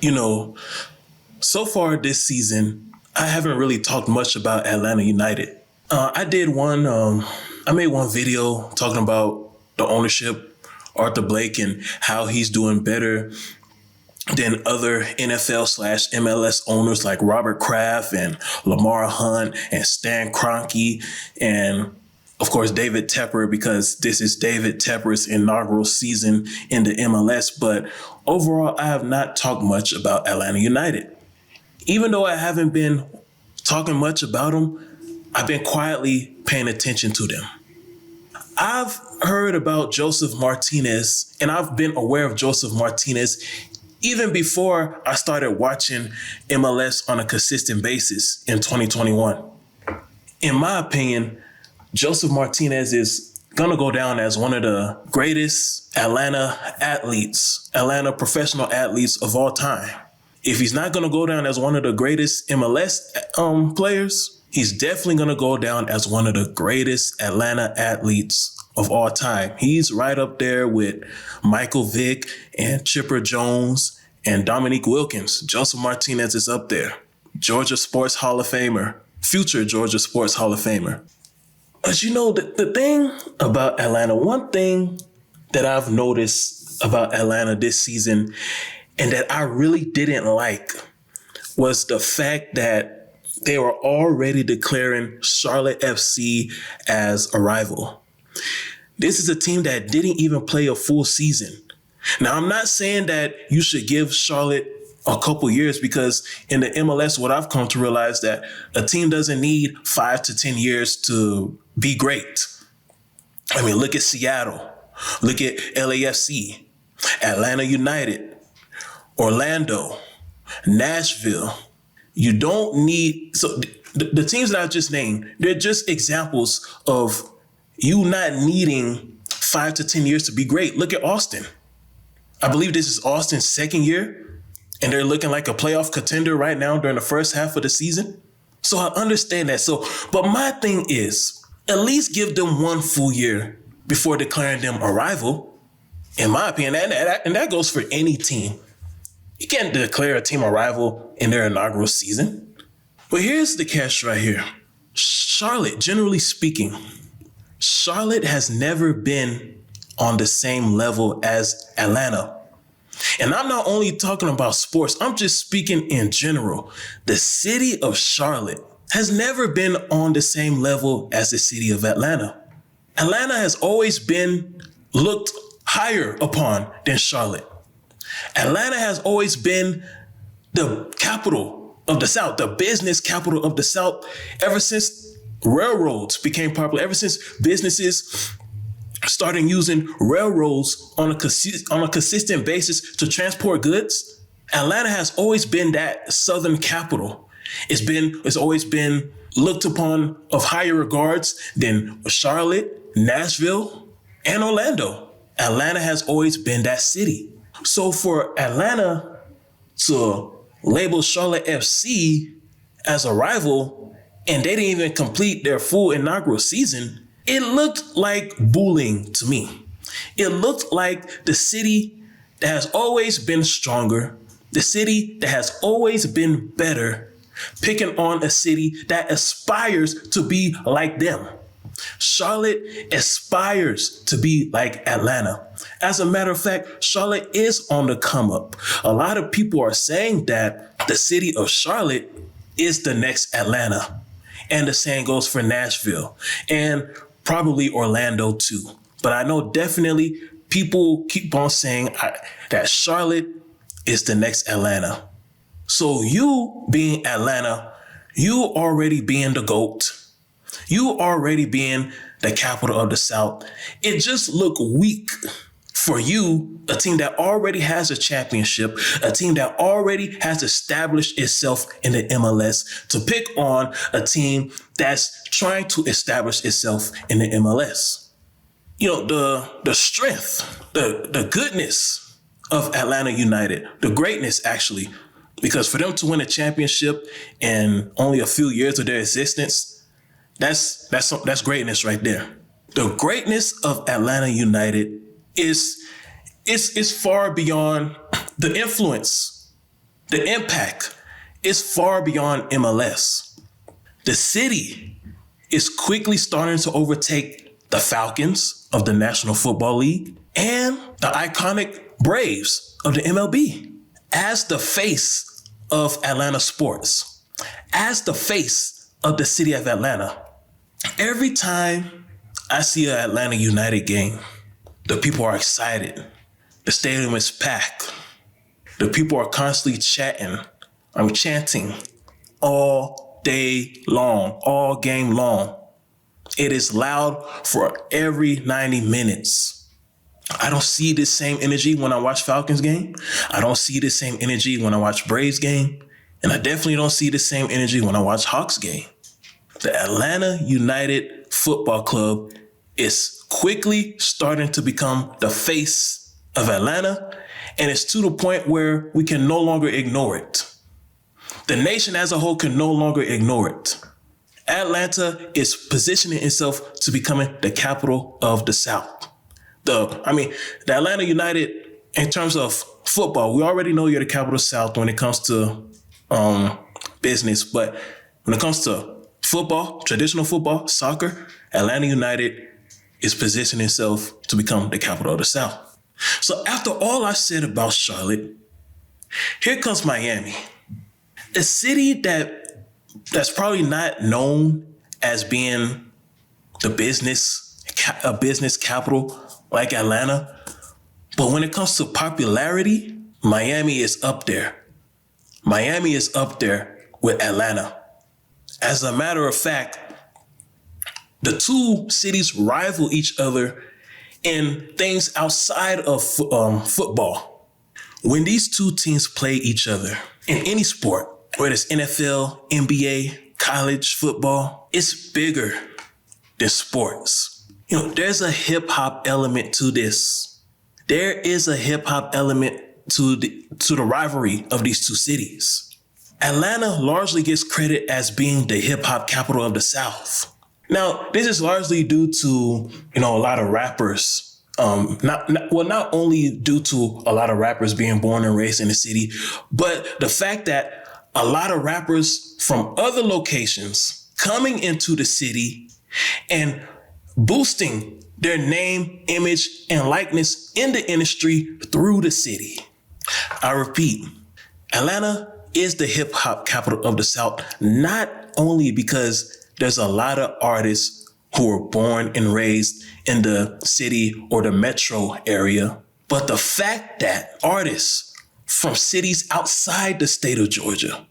You know, so far this season, I haven't really talked much about Atlanta United. I made one video talking about the ownership, Arthur Blake, and how he's doing better than other NFL slash MLS owners like Robert Kraft and Lamar Hunt and Stan Kroenke and of course, David Tepper, because this is David Tepper's inaugural season in the MLS. But overall, I have not talked much about Atlanta United. Even though I haven't been talking much about them, I've been quietly paying attention to them. I've heard about Joseph Martinez, and I've been aware of Joseph Martinez even before I started watching MLS on a consistent basis in 2021. In my opinion, Joseph Martinez is going to go down as one of the greatest Atlanta professional athletes of all time. If he's not going to go down as one of the greatest MLS players, he's definitely going to go down as one of the greatest Atlanta athletes of all time. He's right up there with Michael Vick and Chipper Jones and Dominique Wilkins. Joseph Martinez is up there. Georgia Sports Hall of Famer, future Georgia Sports Hall of Famer. But you know, the thing about Atlanta, one thing that I've noticed about Atlanta this season and that I really didn't like was the fact that they were already declaring Charlotte FC as a rival. This is a team that didn't even play a full season. Now, I'm not saying that you should give Charlotte a couple years, because in the MLS, what I've come to realize that a team doesn't need 5 to 10 years to be great. I mean, look at Seattle, look at LAFC, Atlanta United, Orlando, Nashville. You don't need, so the teams that I just named, they're just examples of you not needing 5 to 10 years to be great. Look at Austin. I believe this is Austin's second year, and they're looking like a playoff contender right now during the first half of the season. So I understand that. But my thing is, at least give them one full year before declaring them a rival, in my opinion. And that goes for any team. You can't declare a team a rival in their inaugural season. But here's the catch right here. Charlotte, generally speaking, Charlotte has never been on the same level as Atlanta. And I'm not only talking about sports, I'm just speaking in general. The city of Charlotte has never been on the same level as the city of Atlanta. Atlanta has always been looked higher upon than Charlotte. Atlanta has always been the capital of the South, the business capital of the South, ever since railroads became popular, ever since businesses starting using railroads on a consistent basis to transport goods. Atlanta has always been that Southern capital. It's always been looked upon of higher regards than Charlotte, Nashville, and Orlando. Atlanta has always been that city. So for Atlanta to label Charlotte FC as a rival, and they didn't even complete their full inaugural season, it looked like bullying to me. It looked like the city that has always been stronger, the city that has always been better, picking on a city that aspires to be like them. Charlotte aspires to be like Atlanta. As a matter of fact, Charlotte is on the come up. A lot of people are saying that the city of Charlotte is the next Atlanta. And the same goes for Nashville and probably Orlando too. But I know definitely people keep on saying that Charlotte is the next Atlanta. So you being Atlanta, you already being the GOAT, you already being the capital of the South, it just looked weak for you, a team that already has a championship, a team that already has established itself in the MLS, to pick on a team that's trying to establish itself in the MLS. You know, the strength, the goodness of Atlanta United, the greatness actually, because for them to win a championship in only a few years of their existence, that's greatness right there. The greatness of Atlanta United is far beyond the influence The impact is far beyond MLS. The city is quickly starting to overtake the Falcons of the National Football League and the iconic Braves of the MLB. As the face of Atlanta sports, as the face of the city of Atlanta, every time I see an Atlanta United game, the people are excited. The stadium is packed. The people are constantly chanting all day long, all game long. It is loud for every 90 minutes. I don't see this same energy when I watch Falcons game. I don't see the same energy when I watch Braves game. And I definitely don't see the same energy when I watch Hawks game. The Atlanta United Football Club is quickly starting to become the face of Atlanta, and it's to the point where we can no longer ignore it. The nation as a whole can no longer ignore it. Atlanta is positioning itself to becoming the capital of the South. The Atlanta United, in terms of football, we already know you're the capital of the South when it comes to business, but when it comes to football, traditional football, soccer, Atlanta United is positioning itself to become the capital of the South. So after all I said about Charlotte, here comes Miami, a city that's probably not known as being a business capital like Atlanta. But when it comes to popularity, Miami is up there. Miami is up there with Atlanta. As a matter of fact, the two cities rival each other in things outside of football. When these two teams play each other in any sport, whether it's NFL, NBA, college football, it's bigger than sports. There's a hip hop element to this. There is a hip hop element to the rivalry of these two cities. Atlanta largely gets credit as being the hip hop capital of the South. Now, this is largely due to, a lot of rappers. Not only due to a lot of rappers being born and raised in the city, but the fact that a lot of rappers from other locations coming into the city and boosting their name, image, and likeness in the industry through the city. I repeat, Atlanta is the hip hop capital of the South, not only because there's a lot of artists who were born and raised in the city or the metro area, but the fact that artists from cities outside the state of Georgia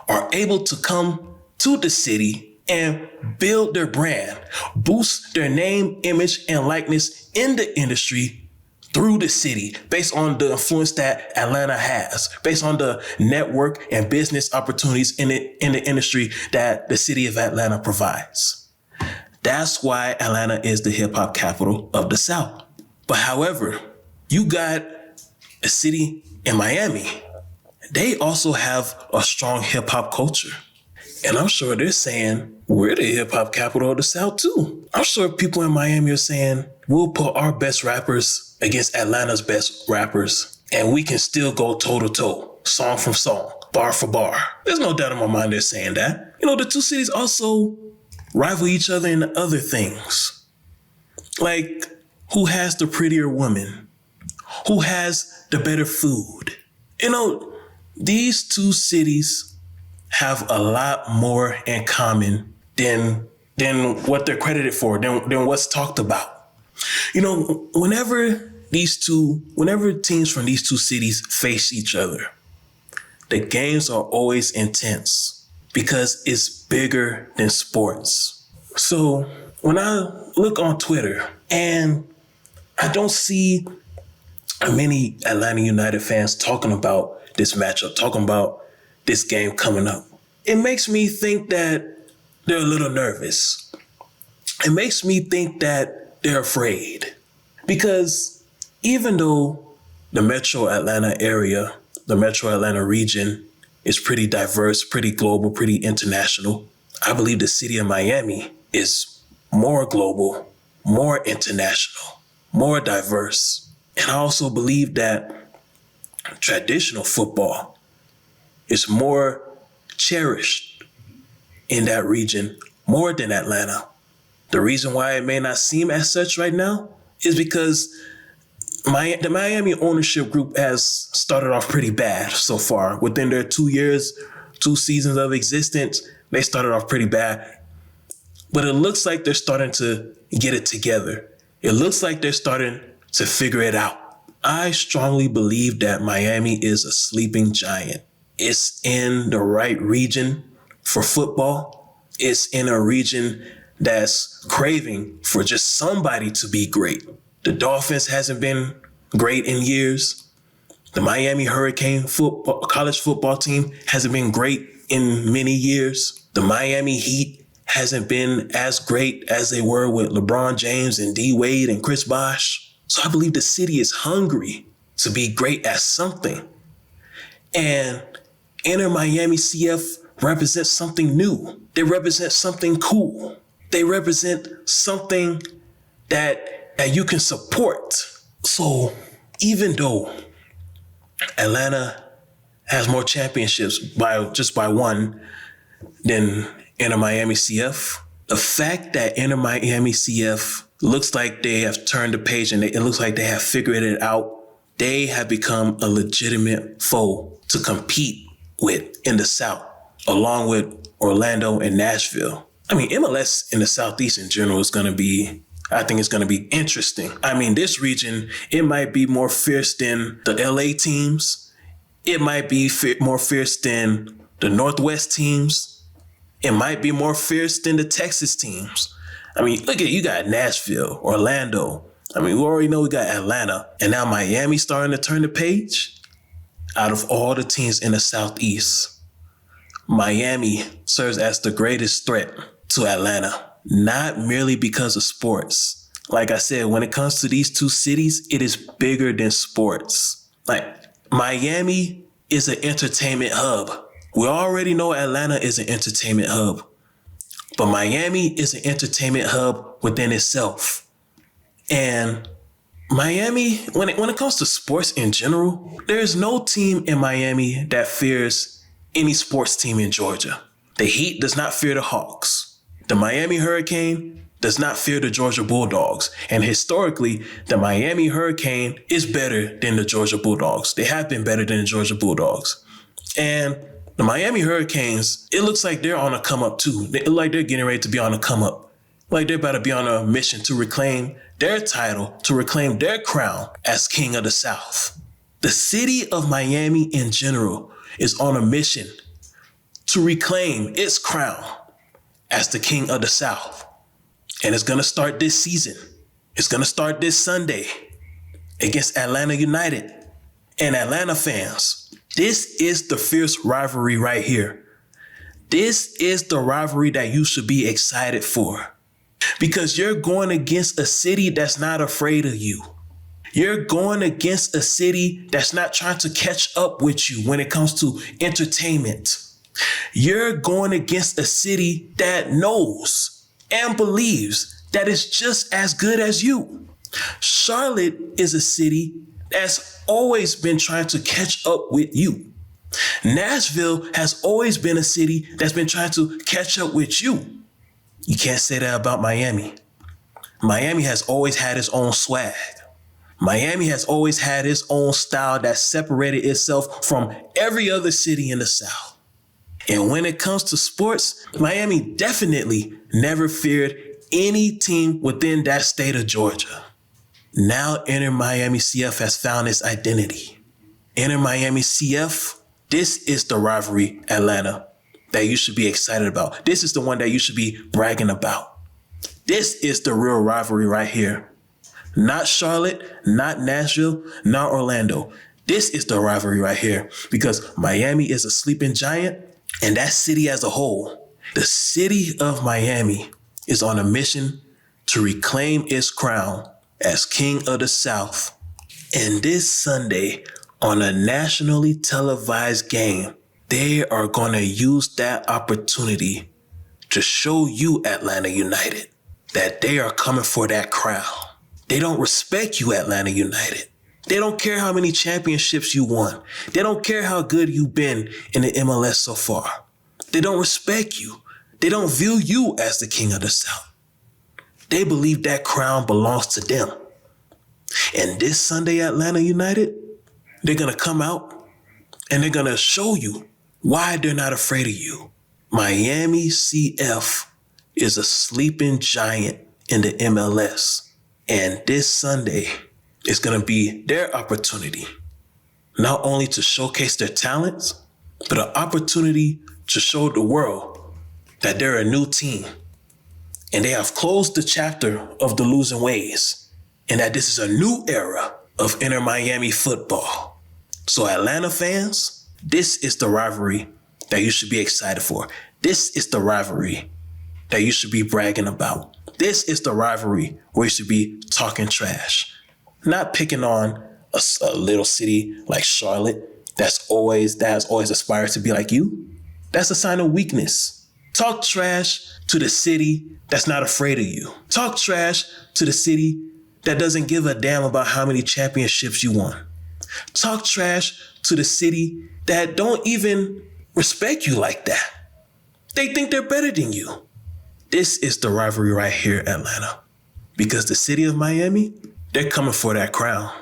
are able to come to the city and build their brand, boost their name, image, and likeness in the industry through the city, based on the influence that Atlanta has, based on the network and business opportunities in the industry that the city of Atlanta provides. That's why Atlanta is the hip hop capital of the South. But however, you got a city in Miami. They also have a strong hip hop culture. And I'm sure they're saying, we're the hip hop capital of the South too. I'm sure people in Miami are saying, we'll put our best rappers against Atlanta's best rappers, and we can still go toe to toe, song from song, bar for bar. There's no doubt in my mind they're saying that. The two cities also rival each other in other things. Like, who has the prettier woman? Who has the better food? These two cities have a lot more in common than what they're credited for, than what's talked about. Whenever teams from these two cities face each other, the games are always intense because it's bigger than sports. So when I look on Twitter and I don't see many Atlanta United fans talking about this matchup, talking about this game coming up, it makes me think that they're a little nervous. It makes me think that they're afraid. Because even though the metro Atlanta area, the metro Atlanta region is pretty diverse, pretty global, pretty international, I believe the city of Miami is more global, more international, more diverse. And I also believe that traditional football is more cherished in that region more than Atlanta. The reason why it may not seem as such right now is because the Miami ownership group has started off pretty bad so far. Within their 2 years, 2 seasons of existence, they started off pretty bad. But it looks like they're starting to get it together. It looks like they're starting to figure it out. I strongly believe that Miami is a sleeping giant. It's in the right region for football. It's in a region that's craving for just somebody to be great. The Dolphins hasn't been great in years. The Miami Hurricane college football team hasn't been great in many years. The Miami Heat hasn't been as great as they were with LeBron James and D Wade and Chris Bosh. So I believe the city is hungry to be great at something. And Inter Miami CF represents something new. They represent something cool. They represent something that you can support. So even though Atlanta has more championships by one than Inter Miami CF, the fact that Inter Miami CF looks like they have turned the page and it looks like they have figured it out, they have become a legitimate foe to compete with in the South, along with Orlando and Nashville. I mean, MLS in the Southeast in general is going to be, I think it's going to be interesting. I mean, this region, it might be more fierce than the LA teams. It might be more fierce than the Northwest teams. It might be more fierce than the Texas teams. I mean, look at, you got Nashville, Orlando. I mean, we already know we got Atlanta. And now Miami starting to turn the page. Out of all the teams in the Southeast, Miami serves as the greatest threat to Atlanta, not merely because of sports. Like I said, when it comes to these two cities, it is bigger than sports. Like, Miami is an entertainment hub. We already know Atlanta is an entertainment hub, but Miami is an entertainment hub within itself. And Miami, when it comes to sports in general, there's no team in Miami that fears any sports team in Georgia. The Heat does not fear the Hawks. The Miami Hurricane does not fear the Georgia Bulldogs. And historically, the Miami Hurricane is better than the Georgia Bulldogs. They have been better than the Georgia Bulldogs. And the Miami Hurricanes, it looks like they're on a come up too. They look like they're getting ready to be on a come up. Like they're about to be on a mission to reclaim their title, to reclaim their crown as King of the South. The city of Miami in general is on a mission to reclaim its crown as the King of the South. And it's going to start this season. It's going to start this Sunday against Atlanta United. And Atlanta fans, this is the fierce rivalry right here. This is the rivalry that you should be excited for, because you're going against a city that's not afraid of you. You're going against a city that's not trying to catch up with you when it comes to entertainment. You're going against a city that knows and believes that it's just as good as you. Charlotte is a city that's always been trying to catch up with you. Nashville has always been a city that's been trying to catch up with you. You can't say that about Miami. Miami has always had its own swag. Miami has always had its own style that separated itself from every other city in the South. And when it comes to sports, Miami definitely never feared any team within that state of Georgia. Now Inter Miami CF has found its identity. Inter Miami CF, this is the rivalry, Atlanta, that you should be excited about. This is the one that you should be bragging about. This is the real rivalry right here. Not Charlotte, not Nashville, not Orlando. This is the rivalry right here, because Miami is a sleeping giant, and that city as a whole, the city of Miami, is on a mission to reclaim its crown as King of the South. And this Sunday, on a nationally televised game, they are going to use that opportunity to show you, Atlanta United, that they are coming for that crown. They don't respect you, Atlanta United. They don't care how many championships you won. They don't care how good you've been in the MLS so far. They don't respect you. They don't view you as the king of the South. They believe that crown belongs to them. And this Sunday, Atlanta United, they're going to come out and they're going to show you why they're not afraid of you. Miami CF is a sleeping giant in the MLS. And this Sunday is going to be their opportunity, not only to showcase their talents, but an opportunity to show the world that they're a new team and they have closed the chapter of the losing ways and that this is a new era of Inter Miami football. So Atlanta fans, this is the rivalry that you should be excited for. This is the rivalry that you should be bragging about. This is the rivalry where you should be talking trash, not picking on a little city like Charlotte that has always aspired to be like you. That's a sign of weakness. Talk trash to the city that's not afraid of you. Talk trash to the city that doesn't give a damn about how many championships you won. Talk trash to the city that don't even respect you like that. They think they're better than you. This is the rivalry right here, Atlanta. Because the city of Miami, they're coming for that crown.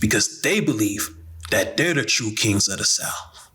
Because they believe that they're the true kings of the South.